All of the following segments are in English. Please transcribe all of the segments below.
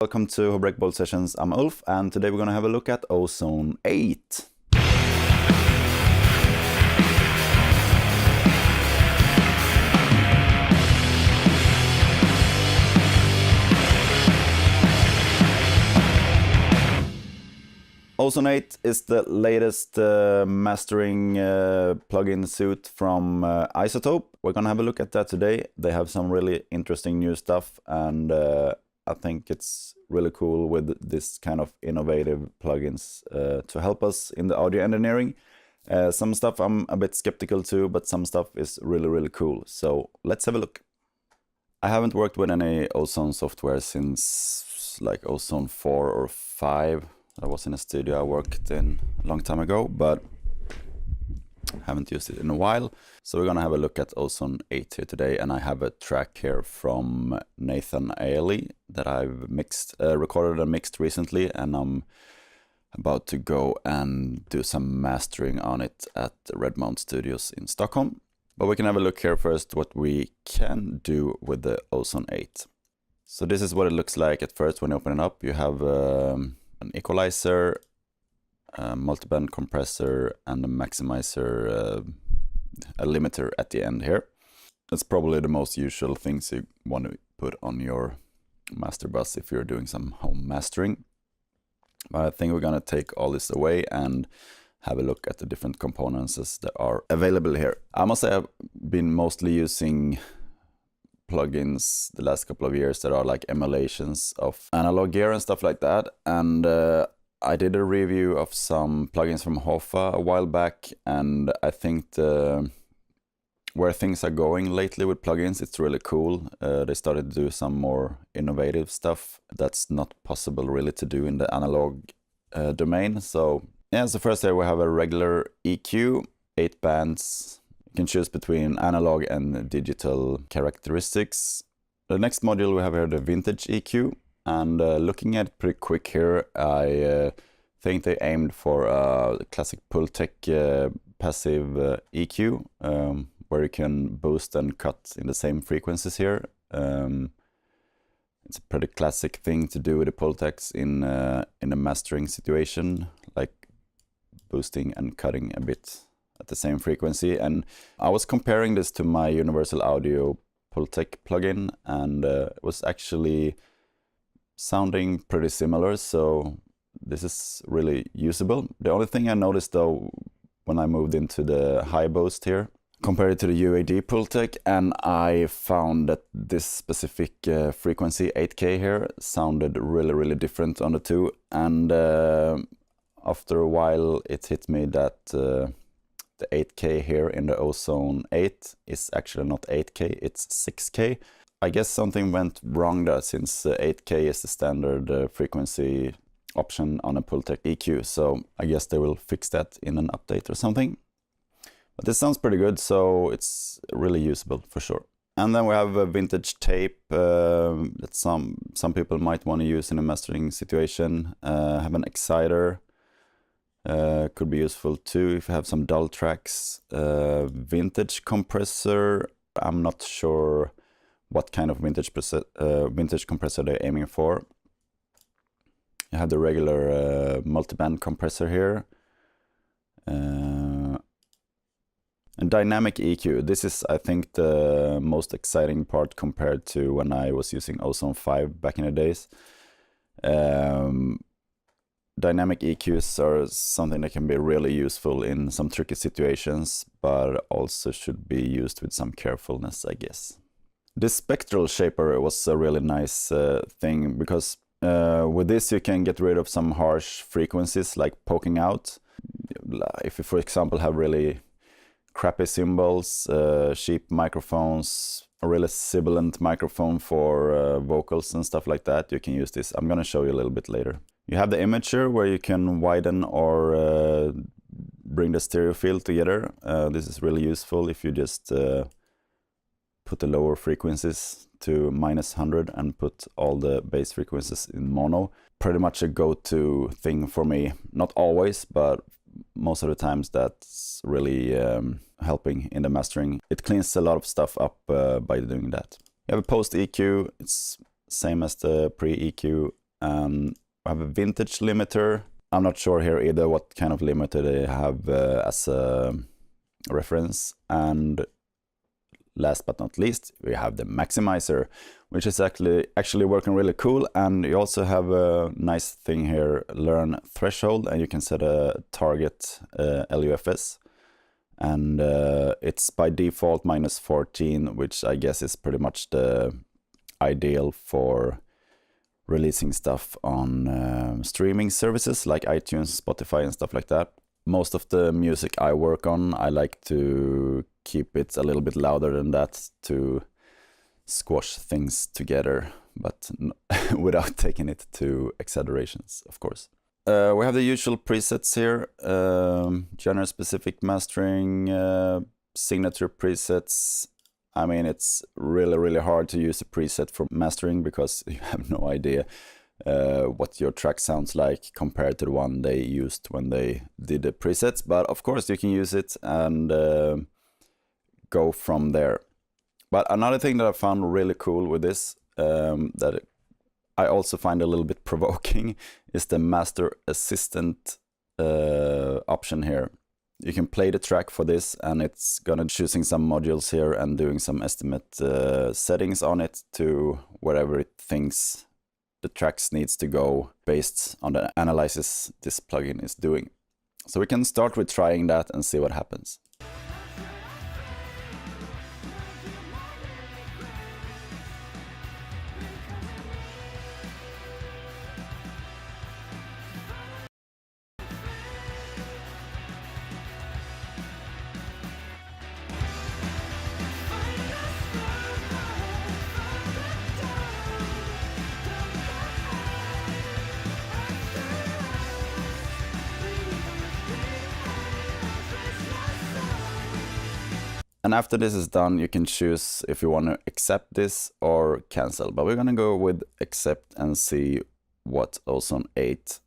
Welcome to HoboRec Bold Sessions. I'm Ulf, and today we're going to have a look at Ozone 8. Ozone 8 is the latest mastering plugin suite from Izotope. We're going to have a look at that today. They have some really interesting new stuff, and I think it's really cool with this kind of innovative plugins to help us in the audio engineering. Some stuff I'm a bit skeptical to, but some stuff is really cool. So let's have a look. I haven't worked with any Ozone software since like Ozone 4 or 5. I was in a studio I worked in a long time ago, but haven't used it in a while. So we're gonna have a look at Ozone 8 here today, and I have a track here from Nathan Aeli that I've recorded and mixed recently, and I'm about to go and do some mastering on it at the Red Mount Studios in Stockholm. But we can have a look here first what we can do with the Ozone 8. So this is what it looks like at first when you open it up. You have an equalizer, a multiband compressor, and a maximizer, a limiter at the end here. That's probably the most usual things you want to put on your master bus if you're doing some home mastering. But I think we're gonna take all this away and have a look at the different components that are available here. I must say I've been mostly using plugins the last couple of years that are like emulations of analog gear and stuff like that, and I did a review of some plugins from Hoffa a while back, and I think where things are going lately with plugins, it's really cool. They started to do some more innovative stuff that's not possible really to do in the analog domain. So yeah, so first here we have a regular EQ, 8 bands. You can choose between analog and digital characteristics. The next module we have here the vintage EQ, and looking at it pretty quick here, I think they aimed for a classic Pultec passive EQ, where you can boost and cut in the same frequencies here. It's a pretty classic thing to do with the Pultecs in a mastering situation, like boosting and cutting a bit at the same frequency. And I was comparing this to my Universal Audio Pultec plugin, and it was actually sounding pretty similar, so this is really usable. The only thing I noticed though when I moved into the high boost here, compared it to the UAD Pultec, and I found that this specific frequency 8K here sounded really different on the two, and after a while it hit me that the 8K here in the Ozone 8 is actually not 8K, it's 6K. I guess something went wrong there, since 8K is the standard frequency option on a Pultec EQ, so I guess they will fix that in an update or something. But this sounds pretty good, so it's really usable for sure. And then we have a vintage tape that some people might want to use in a mastering situation. Have an exciter. Could be useful too if you have some dull tracks. Vintage compressor. I'm not sure what kind of vintage compressor they're aiming for. You have the regular multiband compressor here. And dynamic EQ. This is, I think, the most exciting part compared to when I was using Ozone 5 back in the days. Dynamic EQs are something that can be really useful in some tricky situations, but also should be used with some carefulness, I guess. This spectral shaper was a really nice thing, because with this you can get rid of some harsh frequencies like poking out. If you, for example, have really crappy cymbals, cheap microphones, a really sibilant microphone for vocals and stuff like that, you can use this. I'm gonna show you a little bit later. You have the imager where you can widen or bring the stereo field together. This is really useful if you just put the lower frequencies to -100 and put all the bass frequencies in mono. Pretty much a go-to thing for me. Not always, but most of the times that's really helping in the mastering. It cleans a lot of stuff up by doing that. You have a post EQ. It's same as the pre-EQ. and we have a vintage limiter. I'm not sure here either what kind of limiter they have as a reference. And last but not least, we have the maximizer, which is actually working really cool. And you also have a nice thing here, learn threshold, and you can set a target LUFS. And it's by default -14, which I guess is pretty much the ideal for releasing stuff on streaming services like iTunes, Spotify, and stuff like that. Most of the music I work on, I like to keep it a little bit louder than that to squash things together, but without taking it to exaggerations, of course. We have the usual presets here, genre specific mastering, signature presets. I mean, it's really hard to use a preset for mastering because you have no idea what your track sounds like compared to the one they used when they did the presets. But of course you can use it and go from there. But another thing that I found really cool with this, that I also find a little bit provoking, is the master assistant option here. You can play the track for this, and it's gonna choosing some modules here and doing some estimate settings on it to wherever it thinks the tracks needs to go based on the analysis this plugin is doing. So we can start with trying that and see what happens. And after this is done, you can choose if you want to accept this or cancel. But we're gonna go with accept and see what Ozone 8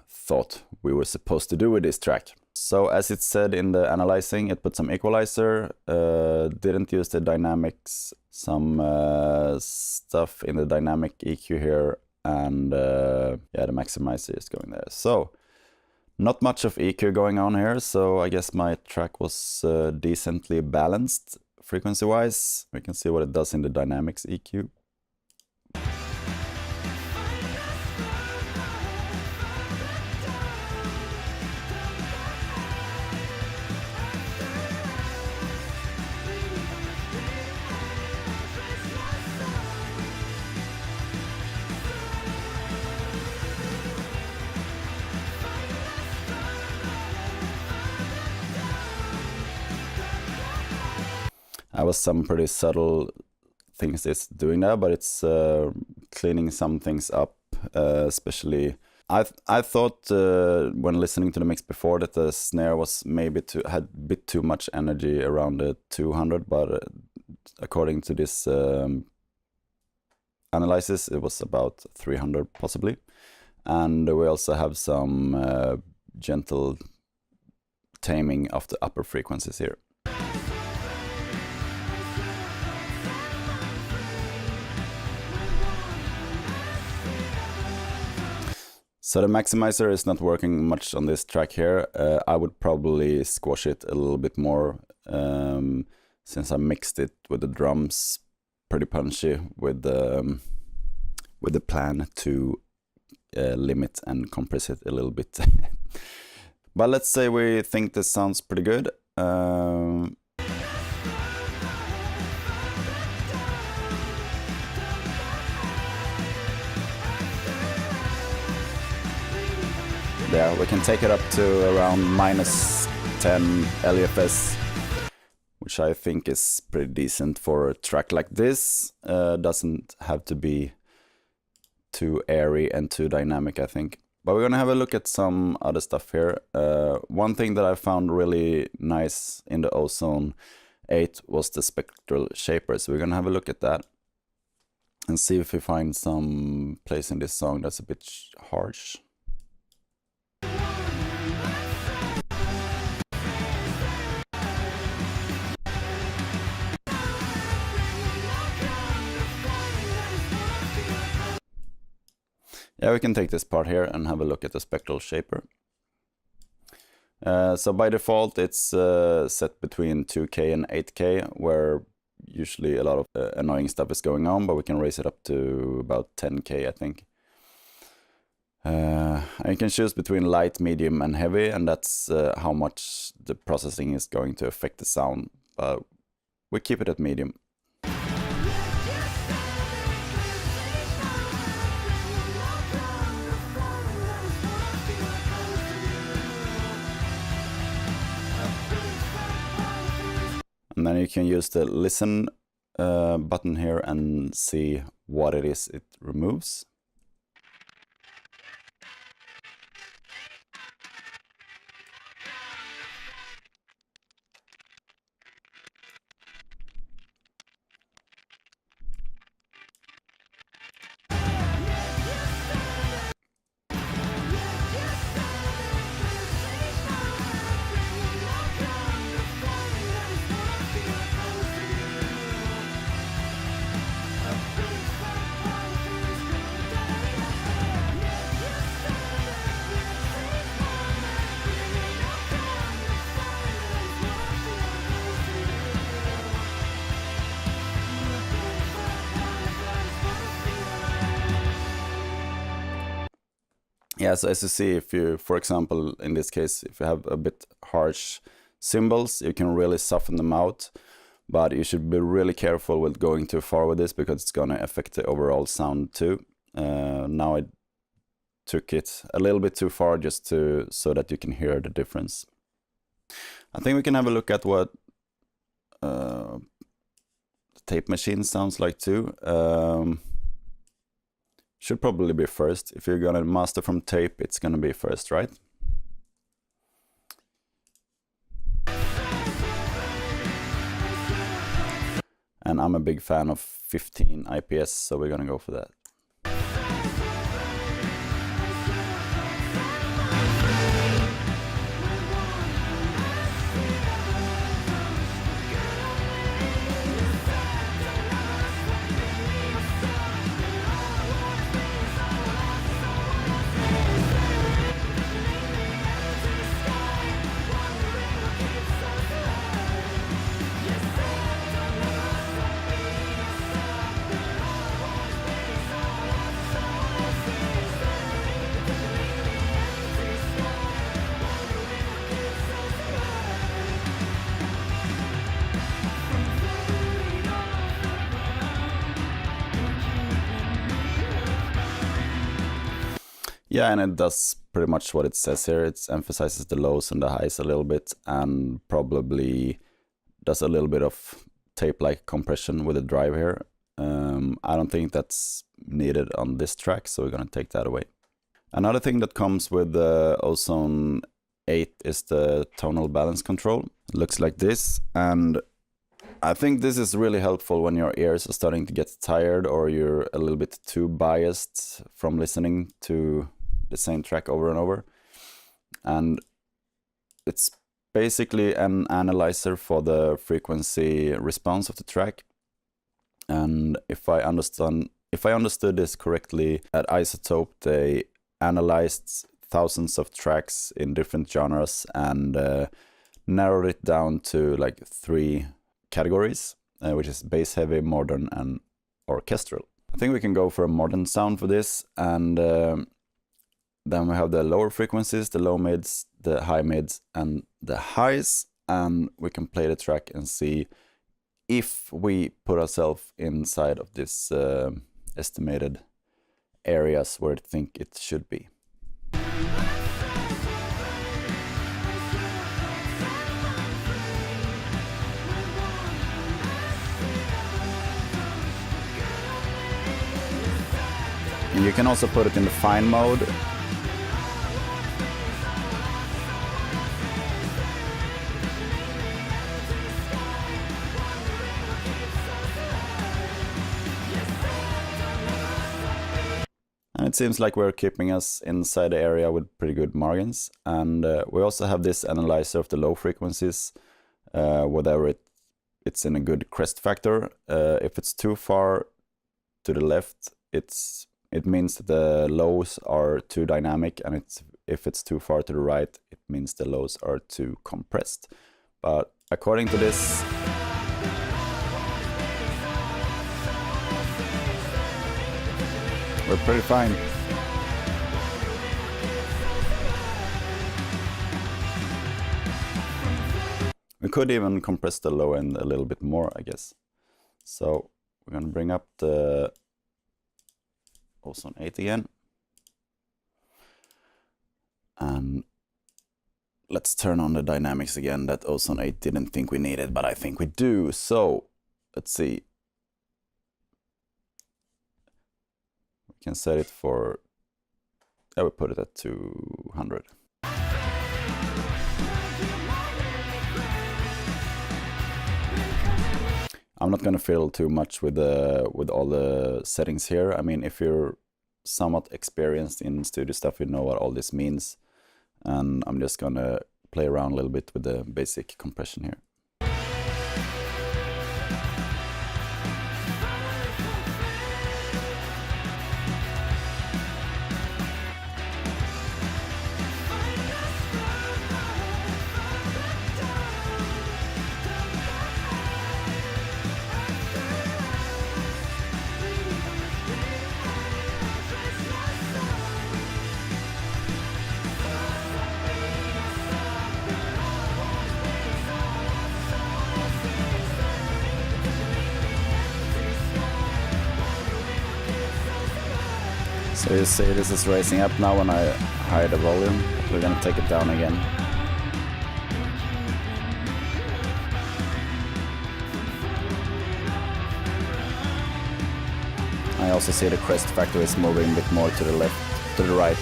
thought we were supposed to do with this track. So as it said in the analyzing, it put some equalizer, didn't use the dynamics, some stuff in the dynamic EQ here, and yeah, the maximizer is going there. So not much of EQ going on here, so I guess my track was decently balanced frequency-wise. We can see what it does in the dynamics EQ. There was some pretty subtle things it's doing there, but it's cleaning some things up, especially I thought when listening to the mix before that the snare was maybe had a bit too much energy around the 200, but according to this analysis, it was about 300 possibly. And we also have some gentle taming of the upper frequencies here. So the maximizer is not working much on this track here. I would probably squash it a little bit more since I mixed it with the drums pretty punchy with the plan to limit and compress it a little bit. But let's say we think this sounds pretty good. Yeah, we can take it up to around -10 LFS, which I think is pretty decent for a track like this. Doesn't have to be too airy and too dynamic, I think. But we're gonna have a look at some other stuff here. One thing that I found really nice in the Ozone 8 was the spectral shaper. So we're gonna have a look at that and see if we find some place in this song that's a bit harsh. Yeah, we can take this part here and have a look at the spectral shaper. So by default, it's set between 2K and 8K, where usually a lot of annoying stuff is going on, but we can raise it up to about 10K, I think. And you can choose between light, medium, and heavy, and that's how much the processing is going to affect the sound. But we keep it at medium. And then you can use the listen button here and see what it is it removes. Yeah, so as you see, if you, for example, in this case, if you have a bit harsh cymbals, you can really soften them out, but you should be really careful with going too far with this because it's going to affect the overall sound too. Now I took it a little bit too far just so that you can hear the difference. I think we can have a look at what the tape machine sounds like too. Should probably be first. If you're gonna master from tape, it's gonna be first, right? And I'm a big fan of 15 IPS, so we're gonna go for that. Yeah, and it does pretty much what it says here. It emphasizes the lows and the highs a little bit and probably does a little bit of tape-like compression with the drive here. I don't think that's needed on this track, so we're going to take that away. Another thing that comes with the Ozone 8 is the tonal balance control. It looks like this, and I think this is really helpful when your ears are starting to get tired or you're a little bit too biased from listening to the same track over and over. And it's basically an analyzer for the frequency response of the track. And if I understood this correctly, at Izotope they analyzed thousands of tracks in different genres and narrowed it down to like 3 categories, which is bass heavy, modern, and orchestral. I think we can go for a modern sound for this, and then we have the lower frequencies, the low mids, the high mids, and the highs, and we can play the track and see if we put ourselves inside of this estimated areas where I think it should be. And you can also put it in the fine mode. And it seems like we're keeping us inside the area with pretty good margins. And we also have this analyzer of the low frequencies, whether it's in a good crest factor. If it's too far to the left, it's it means that the lows are too dynamic, and if it's too far to the right, it means the lows are too compressed. But according to this, we're pretty fine. We could even compress the low end a little bit more, I guess. So we're gonna bring up the Ozone 8 again. And let's turn on the dynamics again that Ozone 8 didn't think we needed, but I think we do. So let's see. We can set it for, I will put it at 200. I'm not gonna fiddle too much with all the settings here. I mean, if you're somewhat experienced in studio stuff, you know what all this means. And I'm just gonna play around a little bit with the basic compression here. So you see this is raising up now when I higher the volume. We're gonna take it down again. I also see the crest factor is moving a bit more to the left, to the right.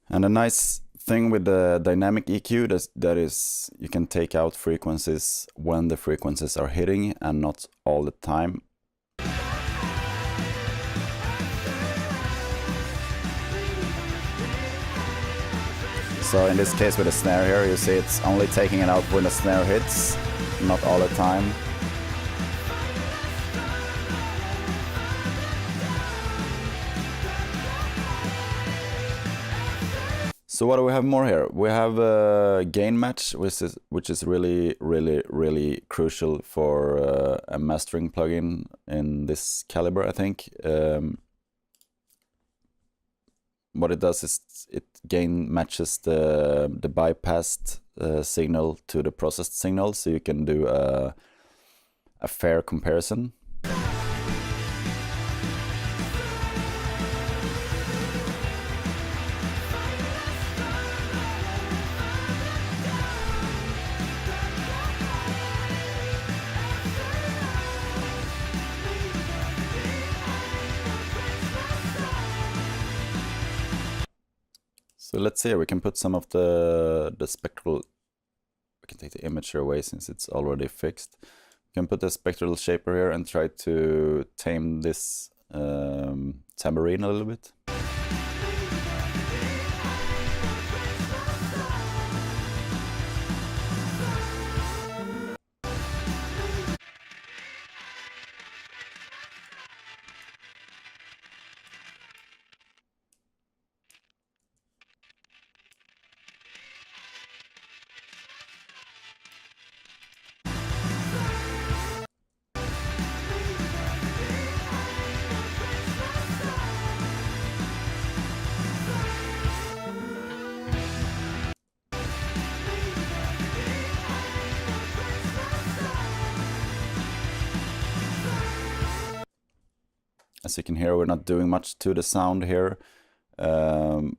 And a nice thing with the dynamic EQ that is you can take out frequencies when the frequencies are hitting and not all the time. So in this case with the snare here, you see it's only taking it out when the snare hits, not all the time. So what do we have more here? We have a gain match, which is really crucial for a mastering plugin in this caliber, I think. What it does is it gain matches the bypassed signal to the processed signal, so you can do a fair comparison. So let's see, we can put some of the spectral, we can take the image here away since it's already fixed. We can put the spectral shaper here and try to tame this tambourine a little bit. As you can hear, we're not doing much to the sound here, but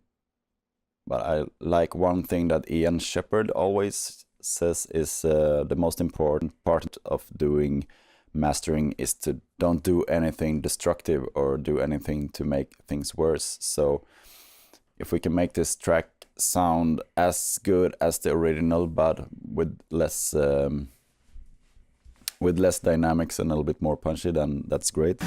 I like one thing that Ian Shepherd always says is the most important part of doing mastering is to don't do anything destructive or do anything to make things worse. So if we can make this track sound as good as the original but with less dynamics and a little bit more punchy, then that's great.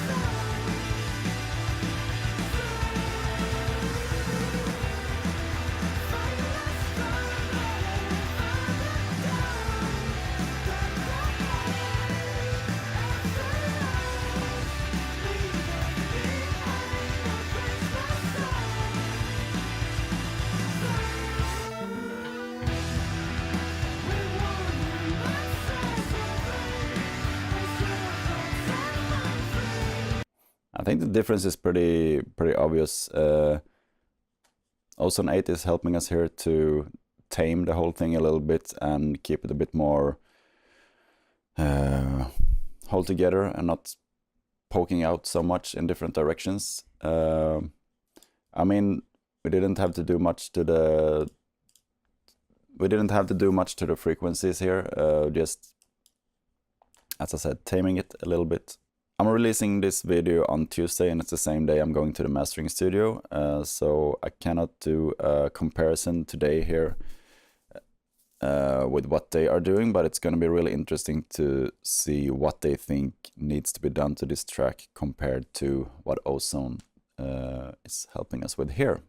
I think the difference is pretty obvious. Ozone 8 is helping us here to tame the whole thing a little bit and keep it a bit more hold together and not poking out so much in different directions. I mean, we didn't have to do much to the frequencies here, just, as I said, taming it a little bit. I'm releasing this video on Tuesday, and it's the same day I'm going to the mastering studio, so I cannot do a comparison today here with what they are doing, but it's going to be really interesting to see what they think needs to be done to this track compared to what Ozone is helping us with here.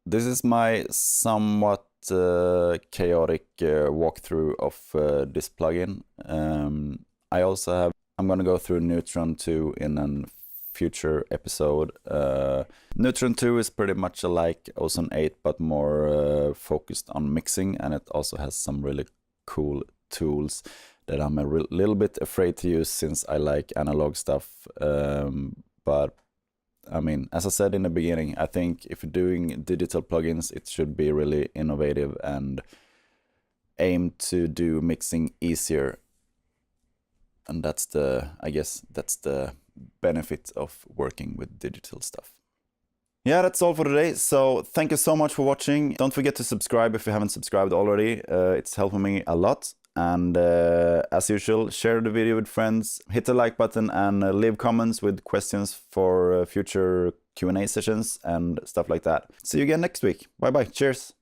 This is my somewhat chaotic walkthrough of this plugin. I'm going to go through Neutron 2 in a future episode. Neutron 2 is pretty much like Ozone 8, but more focused on mixing, and it also has some really cool tools that I'm a little bit afraid to use since I like analog stuff. But I mean, as I said in the beginning, I think if you're doing digital plugins, it should be really innovative and aim to do mixing easier. And I guess that's the benefit of working with digital stuff. Yeah, that's all for today. So thank you so much for watching. Don't forget to subscribe if you haven't subscribed already. It's helping me a lot. And as usual, share the video with friends, hit the like button, and leave comments with questions for future Q&A sessions and stuff like that. See you again next week. Bye bye. Cheers.